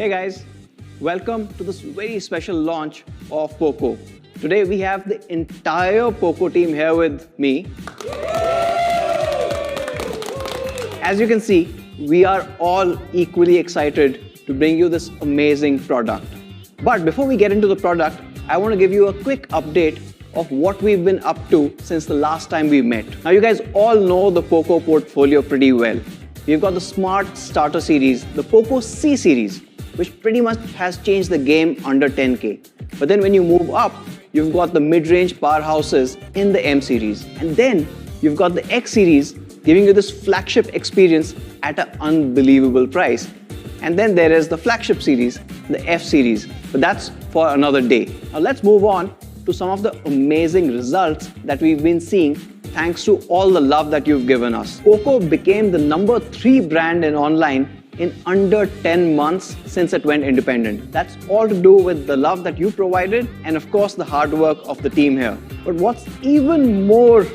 Hey guys, welcome to this very special launch of Poco. Today we have the entire Poco team here with me. As you can see, we are all equally excited to bring you this amazing product. But before we get into the product, I want to give you a quick update of what we've been up to since the last time we met. Now you guys all know the Poco portfolio pretty well. We've got the Smart Starter series, the Poco C series, which pretty much has changed the game under 10K. But then when you move up, you've got the mid-range powerhouses in the M series. And then you've got the X series giving you this flagship experience at an unbelievable price. And then there is the flagship series, the F series. But that's for another day. Now let's move on to some of the amazing results that we've been seeing thanks to all the love that you've given us. Poco became the number 3 brand in online in under 10 months since it went independent. That's all to do with the love that you provided and of course the hard work of the team here. But what's even more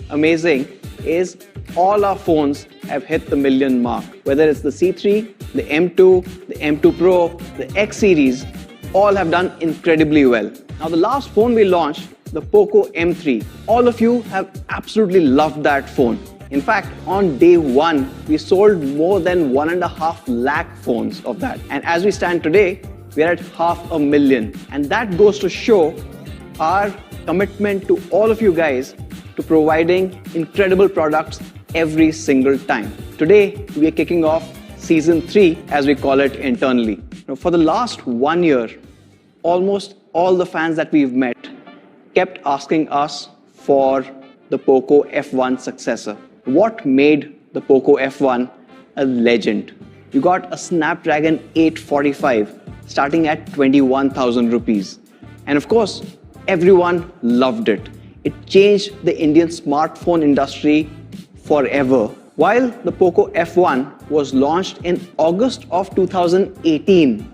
amazing is all our phones have hit the million mark. Whether it's the C3, the M2, the M2 Pro, the X series, all have done incredibly well. Now the last phone we launched, the Poco M3, all of you have absolutely loved that phone. In fact, on day one, we sold more than 1.5 lakh phones of that. And as we stand today, we are at 500,000. And that goes to show our commitment to all of you guys to providing incredible products every single time. Today, we are kicking off season 3, as we call it internally. Now, for the last 1 year, almost all the fans that we've met kept asking us for the Poco F1 successor. What made the Poco F1 a legend? You got a Snapdragon 845 starting at 21,000 rupees. And of course, everyone loved it. It changed the Indian smartphone industry forever. While the Poco F1 was launched in August of 2018,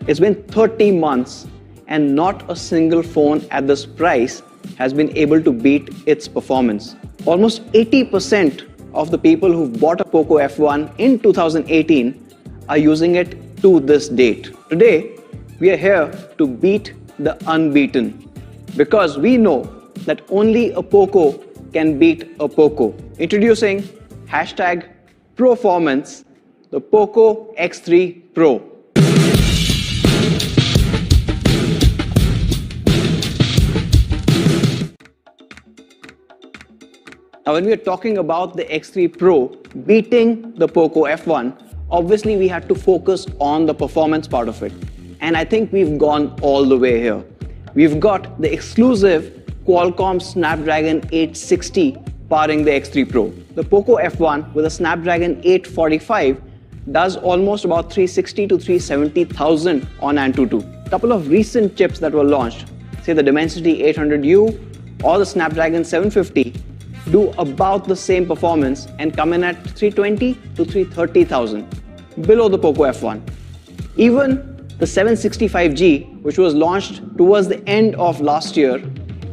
it's been 30 months and not a single phone at this price has been able to beat its performance. Almost 80% of the people who bought a Poco F1 in 2018 are using it to this date. Today, we are here to beat the unbeaten because we know that only a Poco can beat a Poco. Introducing #PROformance, the Poco X3 Pro. Now, when we are talking about the X3 Pro beating the Poco F1, obviously we had to focus on the performance part of it. And I think we've gone all the way here. We've got the exclusive Qualcomm Snapdragon 860 powering the X3 Pro. The Poco F1 with a Snapdragon 845 does almost about 360 to 370,000 on Antutu. A couple of recent chips that were launched, say the Dimensity 800U or the Snapdragon 750, do about the same performance and come in at 320 to 330,000, below the Poco F1. Even the 765G, which was launched towards the end of last year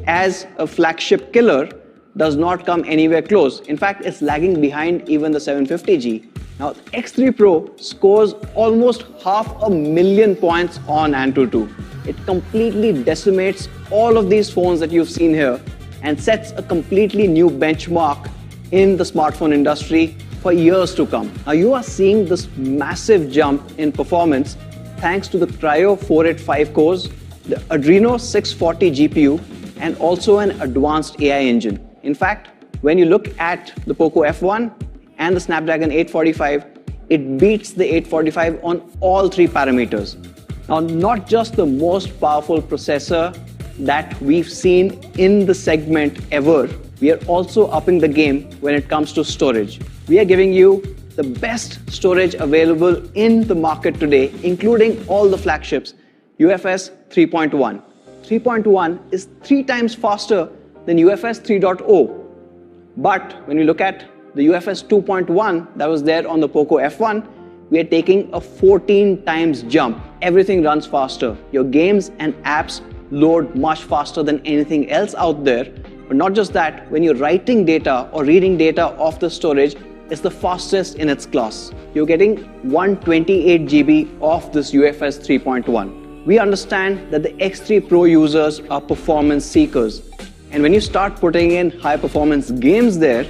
as a flagship killer, does not come anywhere close. In fact, it's lagging behind even the 750G. Now, the X3 Pro scores almost 500,000 points on Antutu. It completely decimates all of these phones that you've seen here and sets a completely new benchmark in the smartphone industry for years to come. Now, you are seeing this massive jump in performance thanks to the Cryo 485 cores, the Adreno 640 GPU, and also an advanced AI engine. In fact, when you look at the Poco F1 and the Snapdragon 845, it beats the 845 on all 3 parameters. Now, not just the most powerful processor that we've seen in the segment ever, we are also upping the game when it comes to storage. We are giving you the best storage available in the market today, including all the flagships, UFS 3.1. 3.1 is 3 times faster than UFS 3.0. But when you look at the UFS 2.1 that was there on the Poco F1, we are taking a 14 times jump. Everything runs faster. Your games and apps load much faster than anything else out there. But not just that, when you're writing data or reading data off the storage, it's the fastest in its class. You're getting 128 GB of this UFS 3.1. We understand that the X3 Pro users are performance seekers. And when you start putting in high performance games there,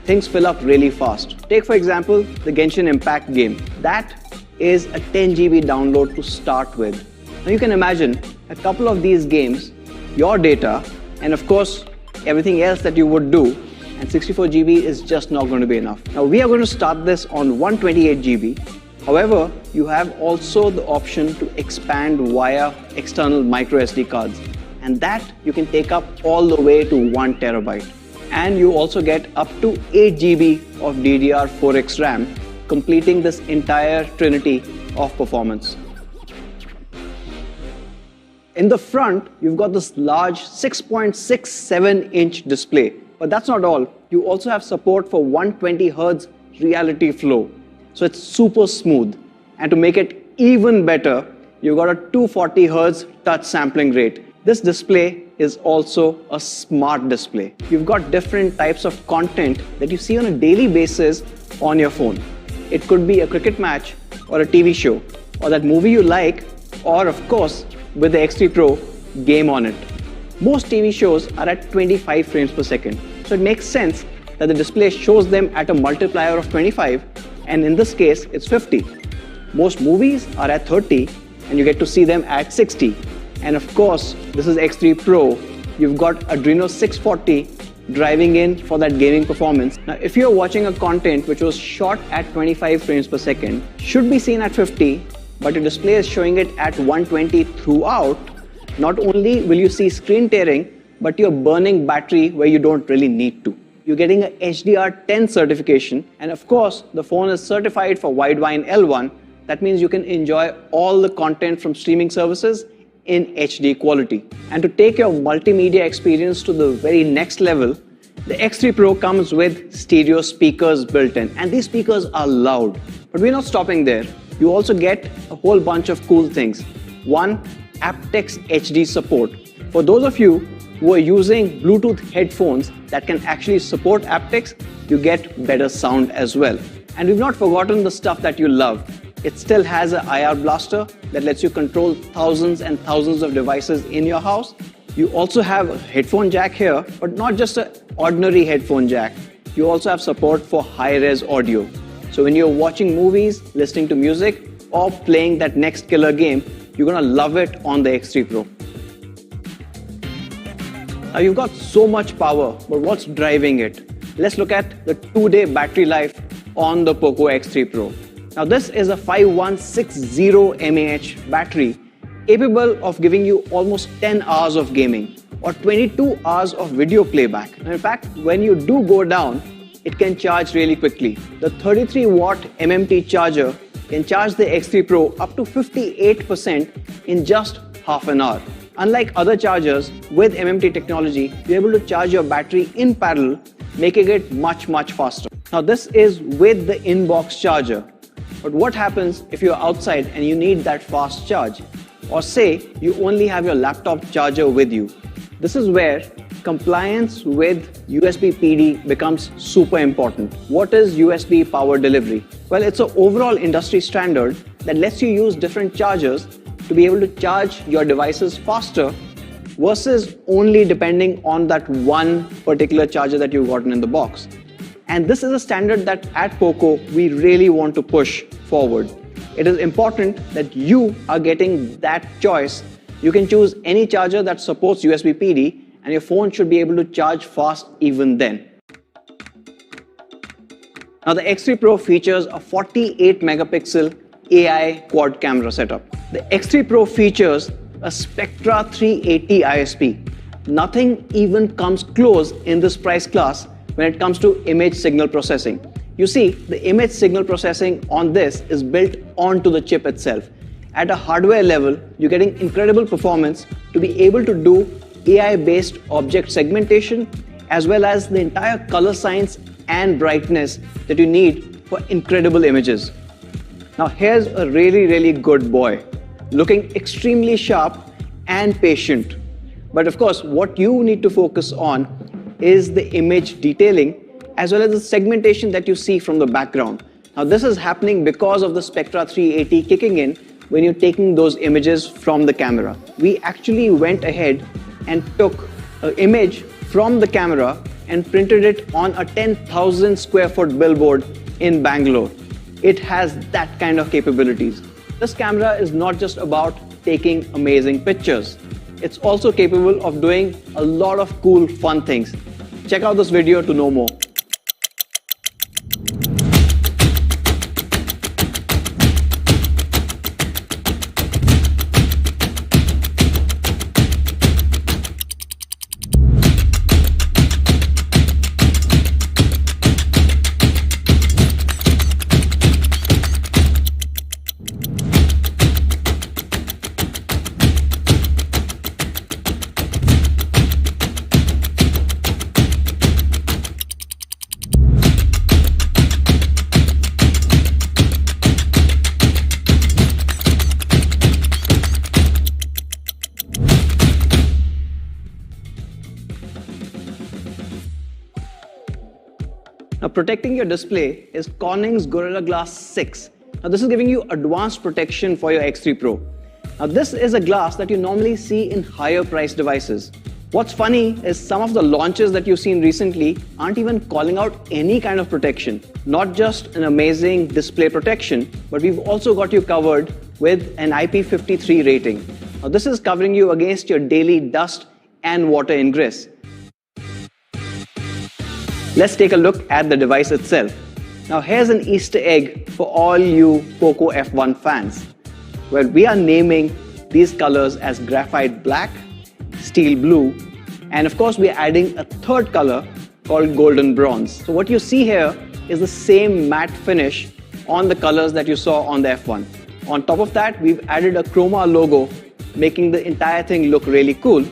things fill up really fast. Take for example, the Genshin Impact game. That is a 10 GB download to start with. Now you can imagine a couple of these games, your data, and of course, everything else that you would do, and 64 GB is just not going to be enough. Now we are going to start this on 128 GB. However, you have also the option to expand via external micro SD cards. And that you can take up all the way to 1 terabyte. And you also get up to 8 GB of DDR4X RAM, completing this entire trinity of performance. In the front, you've got this large 6.67-inch display. But that's not all. You also have support for 120 Hz reality flow. So it's super smooth. And to make it even better, you've got a 240 Hz touch sampling rate. This display is also a smart display. You've got different types of content that you see on a daily basis on your phone. It could be a cricket match or a TV show or that movie you like, or of course, with the X3 Pro, game on it. Most TV shows are at 25 frames per second. So it makes sense that the display shows them at a multiplier of 25, and in this case, it's 50. Most movies are at 30, and you get to see them at 60. And of course, this is X3 Pro. You've got Adreno 640 driving in for that gaming performance. Now, if you're watching a content which was shot at 25 frames per second, should be seen at 50, but your display is showing it at 120 throughout, not only will you see screen tearing, but you're burning battery where you don't really need to. You're getting a HDR10 certification, and of course, the phone is certified for Widevine L1. That means you can enjoy all the content from streaming services in HD quality. And to take your multimedia experience to the very next level, the X3 Pro comes with stereo speakers built in, and these speakers are loud. But we're not stopping there. You also get a whole bunch of cool things. One, aptX HD support. For those of you who are using Bluetooth headphones that can actually support aptX, you get better sound as well. And we've not forgotten the stuff that you love. It still has an IR blaster that lets you control thousands and thousands of devices in your house. You also have a headphone jack here, but not just an ordinary headphone jack. You also have support for high-res audio. So when you're watching movies, listening to music, or playing that next killer game, you're gonna love it on the X3 Pro. Now you've got so much power, but what's driving it? Let's look at the 2-day battery life on the Poco X3 Pro. Now this is a 5160 mAh battery capable of giving you almost 10 hours of gaming or 22 hours of video playback. And in fact, when you do go down, it can charge really quickly. The 33 watt MMT charger can charge the X3 Pro up to 58% in just half an hour. Unlike other chargers, with MMT technology, you're able to charge your battery in parallel, making it much faster. Now this is with the in-box charger. But what happens if you're outside and you need that fast charge? Or say you only have your laptop charger with you. This is where compliance with USB PD becomes super important. What is USB power delivery? Well, it's an overall industry standard that lets you use different chargers to be able to charge your devices faster versus only depending on that one particular charger that you've gotten in the box. And this is a standard that at Poco we really want to push forward. It is important that you are getting that choice. You can choose any charger that supports USB PD, and your phone should be able to charge fast even then. Now the X3 Pro features a 48 megapixel AI quad camera setup. The X3 Pro features a Spectra 380 ISP. Nothing even comes close in this price class when it comes to image signal processing. You see, the image signal processing on this is built onto the chip itself. At a hardware level, you're getting incredible performance to be able to do AI-based object segmentation as well as the entire color science and brightness that you need for incredible images. Now here's a really good boy, looking extremely sharp and patient. But of course, what you need to focus on is the image detailing as well as the segmentation that you see from the background. Now this is happening because of the Spectra 380 kicking in when you're taking those images from the camera. We actually went ahead and took an image from the camera and printed it on a 10,000 square foot billboard in Bangalore. It has that kind of capabilities. This camera is not just about taking amazing pictures. It's also capable of doing a lot of cool, fun things. Check out this video to know more. Now protecting your display is Corning's Gorilla Glass 6. Now this is giving you advanced protection for your X3 Pro. Now this is a glass that you normally see in higher priced devices. What's funny is some of the launches that you've seen recently aren't even calling out any kind of protection. Not just an amazing display protection, but we've also got you covered with an IP53 rating. Now this is covering you against your daily dust and water ingress. Let's take a look at the device itself. Now here's an Easter egg for all you Poco F1 fans, where we are naming these colors as graphite black, steel blue, and of course we are adding a third color called golden bronze. So what you see here is the same matte finish on the colors that you saw on the F1. On top of that, we've added a chroma logo, making the entire thing look really cool,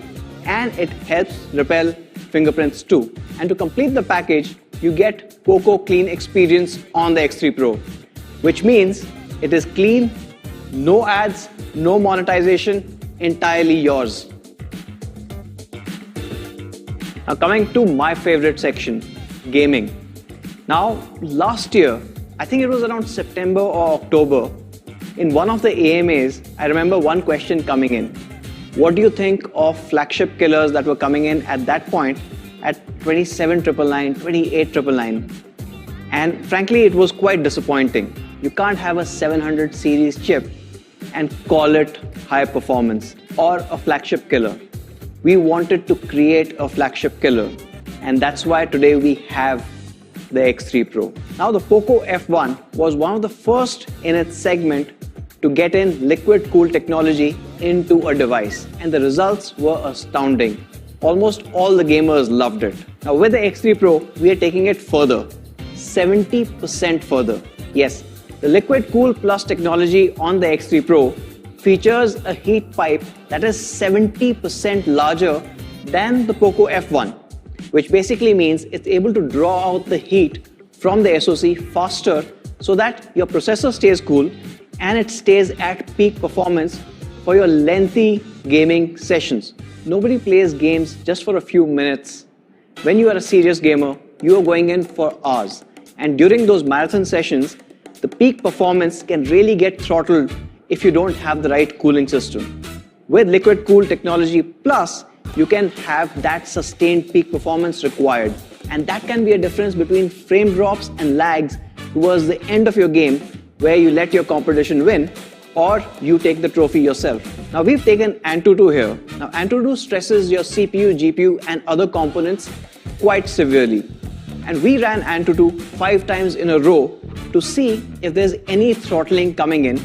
and it helps repel fingerprints too. And to complete the package, you get Poco Clean Experience on the X3 Pro, which means it is clean, no ads, no monetization, entirely yours. Now coming to my favorite section, gaming. Now last year, I think it was around September or October, in one of the AMAs, I remember one question coming in. What do you think of flagship killers that were coming in at that point at 27,999, 28,999? And frankly, it was quite disappointing. You can't have a 700 series chip and call it high performance or a flagship killer. We wanted to create a flagship killer, and that's why today we have the X3 Pro. Now the Poco F1 was one of the first in its segment to get in liquid cool technology into a device, and the results were astounding. Almost all the gamers loved it. Now with the X3 Pro, we are taking it further, 70% further. Yes, the liquid cool plus technology on the X3 Pro features a heat pipe that is 70% larger than the Poco F1, which basically means it's able to draw out the heat from the SoC faster so that your processor stays cool and it stays at peak performance for your lengthy gaming sessions. Nobody plays games just for a few minutes. When you are a serious gamer, you are going in for hours. And during those marathon sessions, the peak performance can really get throttled if you don't have the right cooling system. With liquid cool technology plus, you can have that sustained peak performance required. And that can be a difference between frame drops and lags towards the end of your game, where you let your competition win or you take the trophy yourself. Now we've taken AnTuTu here. Now AnTuTu stresses your CPU, GPU and other components quite severely. And we ran AnTuTu 5 times in a row to see if there's any throttling coming in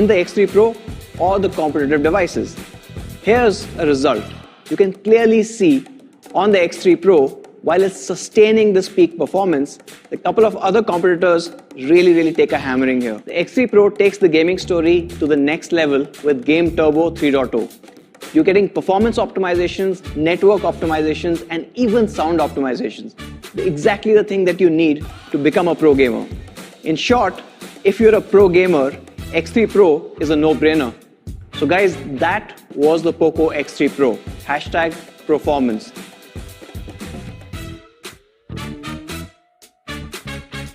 the X3 Pro or the competitive devices. Here's a result. You can clearly see on the X3 Pro, while it's sustaining this peak performance, a couple of other competitors really take a hammering here. The X3 Pro takes the gaming story to the next level with Game Turbo 3.0. You're getting performance optimizations, network optimizations, and even sound optimizations. Exactly the thing that you need to become a pro gamer. In short, if you're a pro gamer, X3 Pro is a no-brainer. So guys, that was the Poco X3 Pro. #PROformance.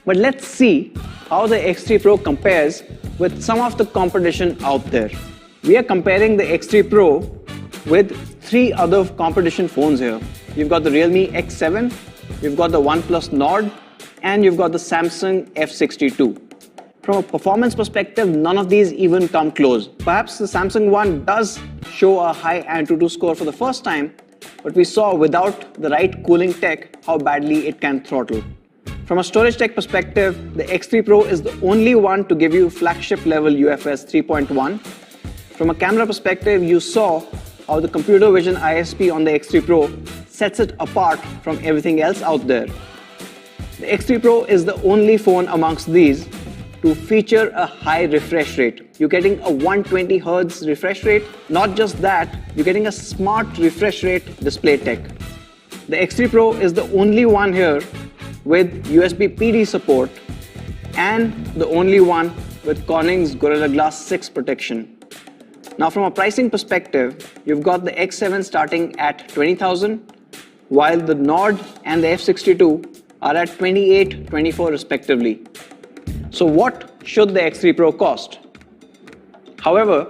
But let's see how the X3 Pro compares with some of the competition out there. We are comparing the X3 Pro with 3 other competition phones here. You've got the Realme X7, you've got the OnePlus Nord, and you've got the Samsung F62. From a performance perspective, none of these even come close. Perhaps the Samsung one does show a high AnTuTu score for the first time, but we saw without the right cooling tech how badly it can throttle. From a storage tech perspective, the X3 Pro is the only one to give you flagship level UFS 3.1. From a camera perspective, you saw how the computer vision ISP on the X3 Pro sets it apart from everything else out there. The X3 Pro is the only phone amongst these to feature a high refresh rate. You're getting a 120 Hz refresh rate. Not just that, you're getting a smart refresh rate display tech. The X3 Pro is the only one here with USB PD support and the only one with Corning's Gorilla Glass 6 protection. Now from a pricing perspective, you've got the X7 starting at 20,000, while the Nord and the F62 are at 28, 24 respectively. So what should the X3 Pro cost? However,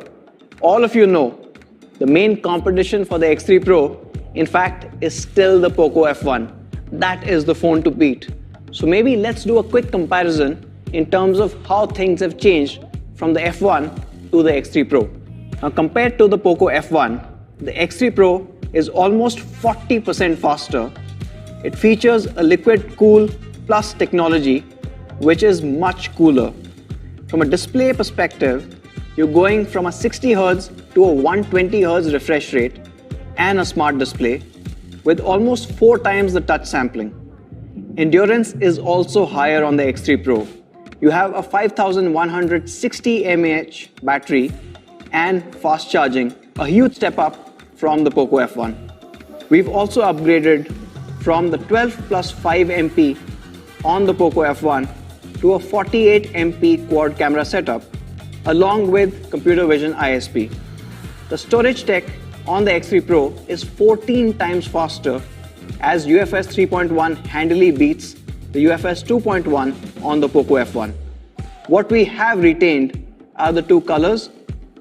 all of you know the main competition for the X3 Pro in fact, is still the Poco F1. That is the phone to beat. So maybe let's do a quick comparison in terms of how things have changed from the F1 to the X3 Pro. Now compared to the Poco F1, the X3 Pro is almost 40% faster. It features a liquid cool plus technology, which is much cooler. From a display perspective, you're going from a 60 Hz to a 120 Hz refresh rate and a smart display with almost 4 times the touch sampling. Endurance is also higher on the X3 Pro. You have a 5160 mAh battery and fast charging, a huge step up from the Poco F1. We've also upgraded from the 12 plus 5 MP on the Poco F1 to a 48 MP quad camera setup along with computer vision ISP. The storage tech on the X3 Pro is 14 times faster as UFS 3.1 handily beats the UFS 2.1 on the Poco F1. What we have retained are the two colors.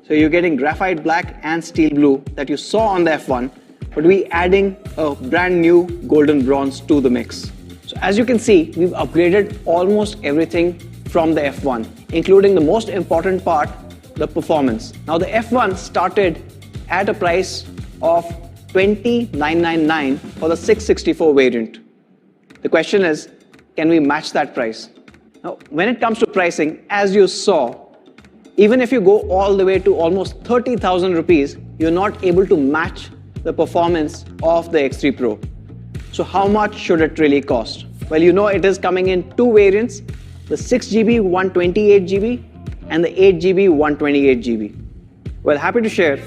So you're getting graphite black and steel blue that you saw on the F1, but we're adding a brand new golden bronze to the mix. So as you can see, we've upgraded almost everything from the F1, including the most important part, the performance. Now the F1 started at a price of $20,999 for the 664 variant. The question is, can we match that price? Now, when it comes to pricing, as you saw, even if you go all the way to almost 30,000 rupees, you're not able to match the performance of the X3 Pro. So how much should it really cost? Well, you know it is coming in two variants, the 6GB 128GB and the 8GB 128GB. Well, happy to share,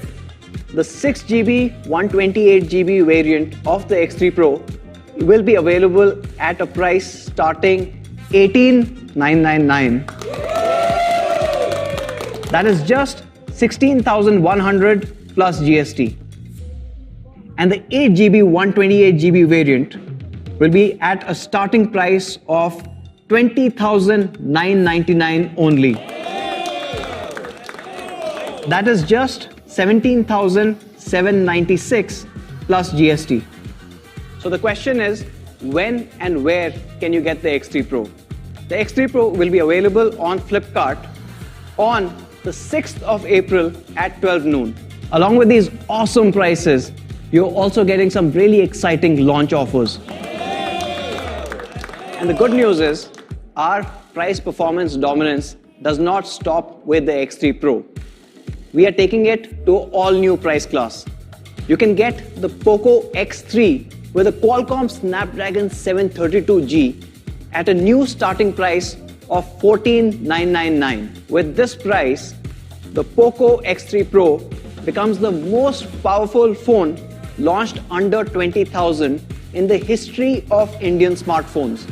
the 6GB 128GB variant of the X3 Pro will be available at a price starting $18,999. That is just 16,100 plus GST. And the 8GB 128GB variant will be at a starting price of 20,999 only. That is just 17,796 plus GST. So the question is, when and where can you get the X3 Pro? The X3 Pro will be available on Flipkart on the 6th of April at 12 noon. Along with these awesome prices, you're also getting some really exciting launch offers. And the good news is, our price performance dominance does not stop with the X3 Pro. We are taking it to an all-new price class. You can get the Poco X3 with a Qualcomm Snapdragon 732G at a new starting price of $14,999. With this price, the Poco X3 Pro becomes the most powerful phone launched under 20,000 in the history of Indian smartphones.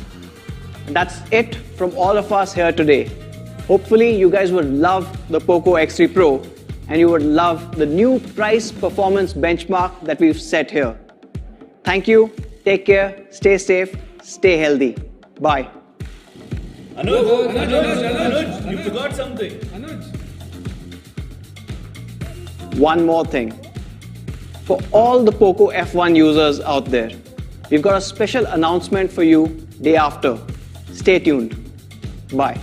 And that's it from all of us here today. Hopefully you guys would love the Poco X3 Pro and you would love the new price performance benchmark that we've set here. Thank you, take care, stay safe, stay healthy. Bye. Anuj, you forgot something. One more thing. For all the Poco F1 users out there, we've got a special announcement for you day after. Stay tuned. Bye.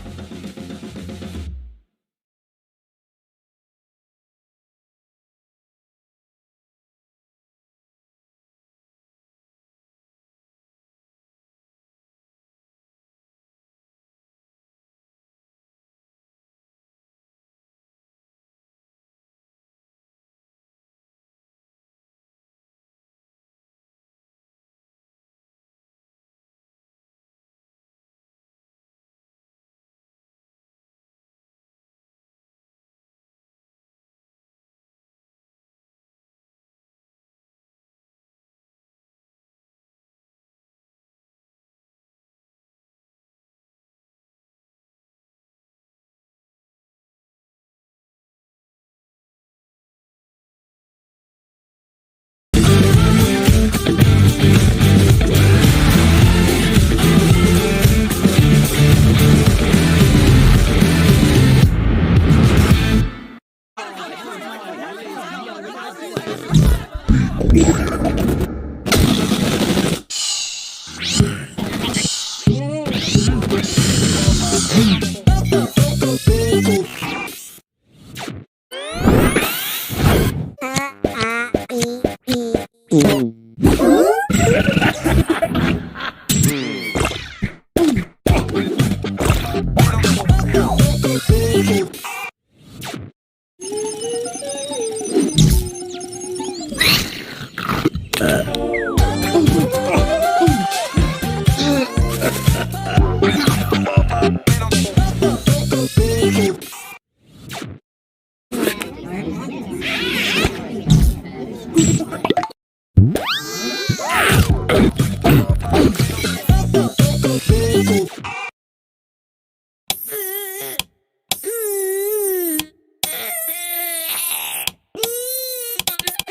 uh,